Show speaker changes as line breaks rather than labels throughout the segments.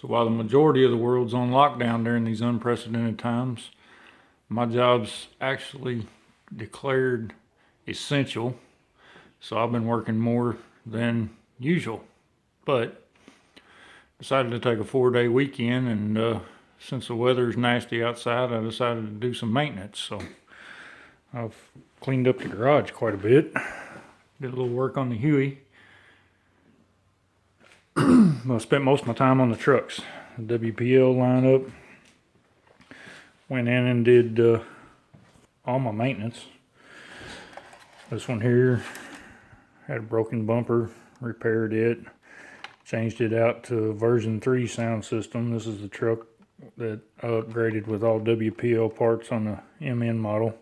So while the majority of the world's on lockdown during these unprecedented times, my job's actually declared essential. So I've been working more than usual. But decided to take a 4-day weekend, and since the weather's nasty outside, I decided to do some maintenance. So I've cleaned up the garage quite a bit. Did a little work on the Huey. I spent most of my time on the trucks. The WPL lineup. Went in and did all my maintenance. This one here had a broken bumper, repaired it, changed it out to version 3 sound system. This is the truck that I upgraded with all WPL parts on the MN model.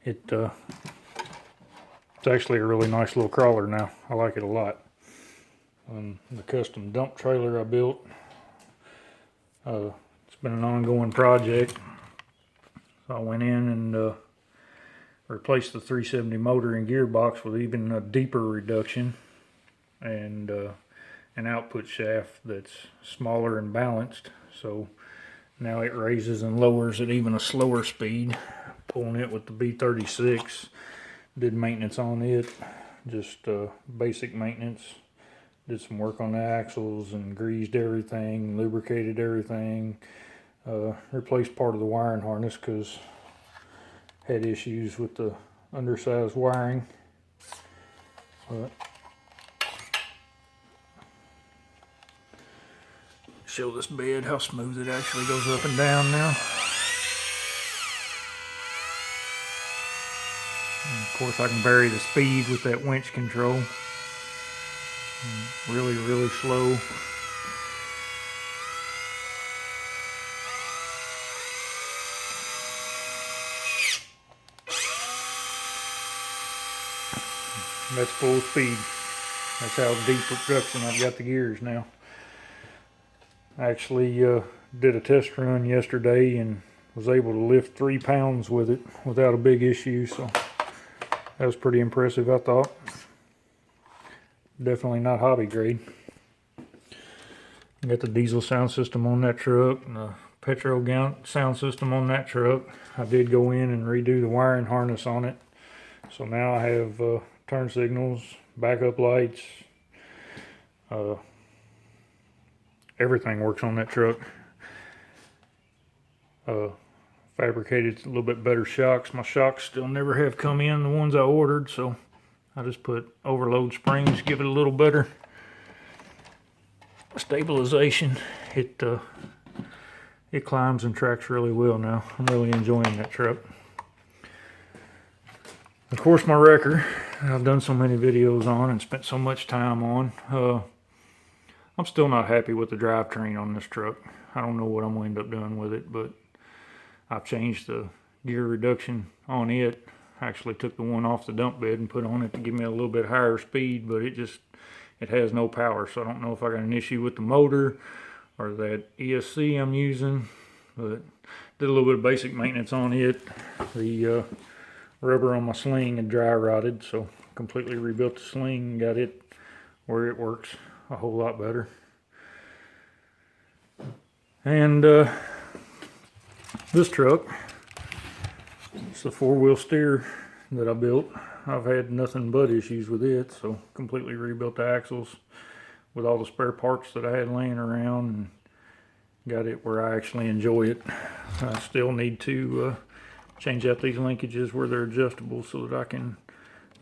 It's actually a really nice little crawler now. I like it a lot. The custom dump trailer I built, it's been an ongoing project. So I went in and replaced the 370 motor and gearbox with even a deeper reduction, and an output shaft that's smaller and balanced. So now it raises and lowers at even a slower speed. Pulling it with the B36. Did maintenance on it, just basic maintenance. Did some work on the axles and greased everything, lubricated everything. Replaced part of the wiring harness because had issues with the undersized wiring. But show this bed how smooth it actually goes up and down now. And of course I can vary the speed with that winch control. Really slow. That's full speed. That's how deep reduction I've got the gears now. I actually did a test run yesterday and was able to lift 3 pounds with it without a big issue, so that was pretty impressive, I thought. Definitely not hobby grade. Got the diesel sound system on that truck and the petrol sound system on that truck. I did go in and redo the wiring harness on it. So now I have turn signals, backup lights, everything works on that truck. Fabricated a little bit better shocks. My shocks still never have come in, the ones I ordered, so I just put overload springs, give it a little better stabilization. It climbs and tracks really well now. I'm really enjoying that truck. Of course, my wrecker, I've done so many videos on and spent so much time on. I'm still not happy with the drivetrain on this truck. I don't know what I'm going to end up doing with it, but I've changed the gear reduction on it. Actually took the one off the dump bed and put on it to give me a little bit higher speed, but it has no power. So I don't know if I got an issue with the motor or that ESC I'm using, but did a little bit of basic maintenance on it. The rubber on my sling had dry rotted, so completely rebuilt the sling and got it where it works a whole lot better. And this truck, it's the 4-wheel steer that I built. I've had nothing but issues with it, so completely rebuilt the axles with all the spare parts that I had laying around and got it where I actually enjoy it. I still need to change out these linkages where they're adjustable so that I can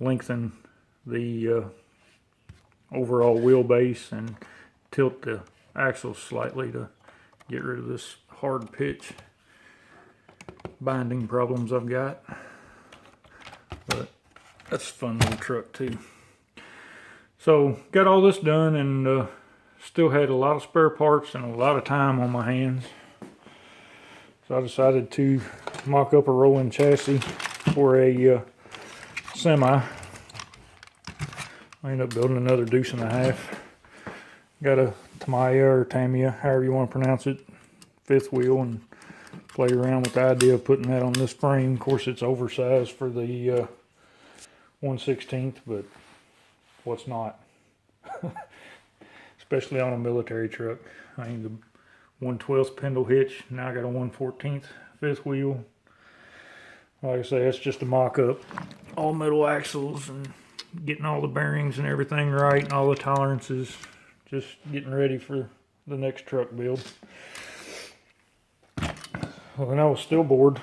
lengthen the overall wheelbase and tilt the axles slightly to get rid of this hard pitch binding problems I've got. But that's a fun little truck too. So got all this done and still had a lot of spare parts and a lot of time on my hands. So I decided to mock up a rolling chassis for a semi. I ended up building another deuce and a half. Got a Tamiya or Tamiya, however you want to pronounce it, 5th wheel, and play around with the idea of putting that on this frame. Of course, it's oversized for the 1/16, but what's not? especially on a military truck. I need the 1/12 spindle hitch. Now I got a 1/14 fifth wheel. Like I say, it's just a mock-up. All metal axles and getting all the bearings and everything right, and all the tolerances. Just getting ready for the next truck build. Well, then I was still bored.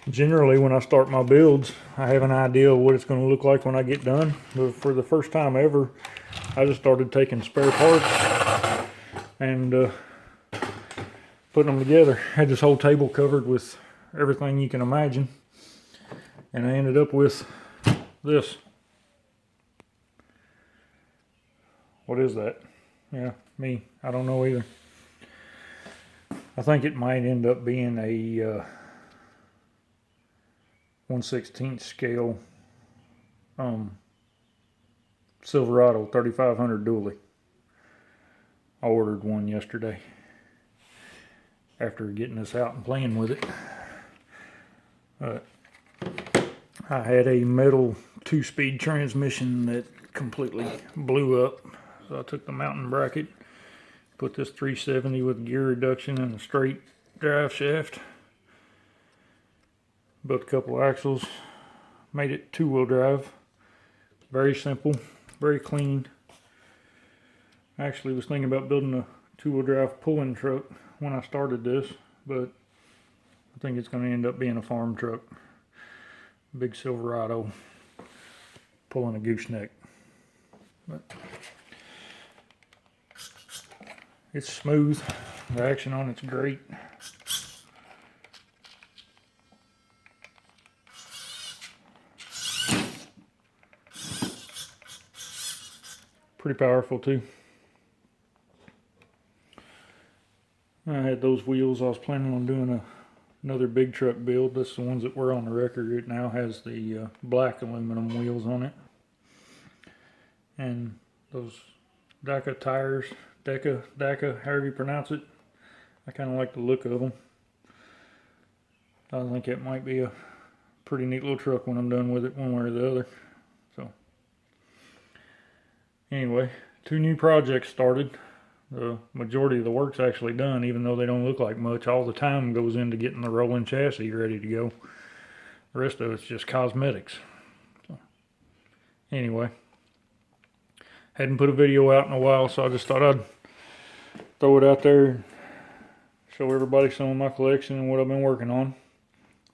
Generally, when I start my builds, I have an idea of what it's going to look like when I get done. But for the first time ever, I just started taking spare parts and putting them together. I had this whole table covered with everything you can imagine, and I ended up with this. What is that? Yeah, me. I don't know either. I think it might end up being a 1/16 scale Silverado 3500 dually. I ordered one yesterday after getting this out and playing with it. I had a metal 2-speed transmission that completely blew up. So I took the mounting bracket, put this 370 with gear reduction and a straight drive shaft, built a couple axles, made it 2-wheel drive. Very simple, very clean. I actually was thinking about building a 2-wheel drive pulling truck when I started this, but I think it's going to end up being a farm truck. Big Silverado pulling a gooseneck. But it's smooth. The action on it's great. Pretty powerful too. I had those wheels. I was planning on doing another big truck build. That's the ones that were on the record. It now has the black aluminum wheels on it. And those Daka tires, Daka, however you pronounce it. I kind of like the look of them. I think it might be a pretty neat little truck when I'm done with it, one way or the other. So, anyway, 2 new projects started. The majority of the work's actually done, even though they don't look like much. All the time goes into getting the rolling chassis ready to go. The rest of it's just cosmetics. So, anyway, hadn't put a video out in a while, so I just thought I'd throw it out there and show everybody some of my collection and what I've been working on.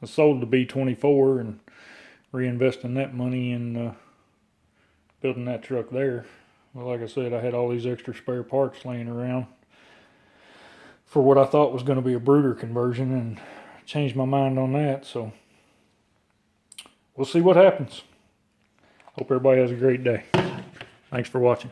I sold the B24 and reinvesting that money in building that truck there. Well, like I said, I had all these extra spare parts laying around for what I thought was going to be a brooder conversion, and changed my mind on that. So we'll see what happens. Hope everybody has a great day. Thanks for watching.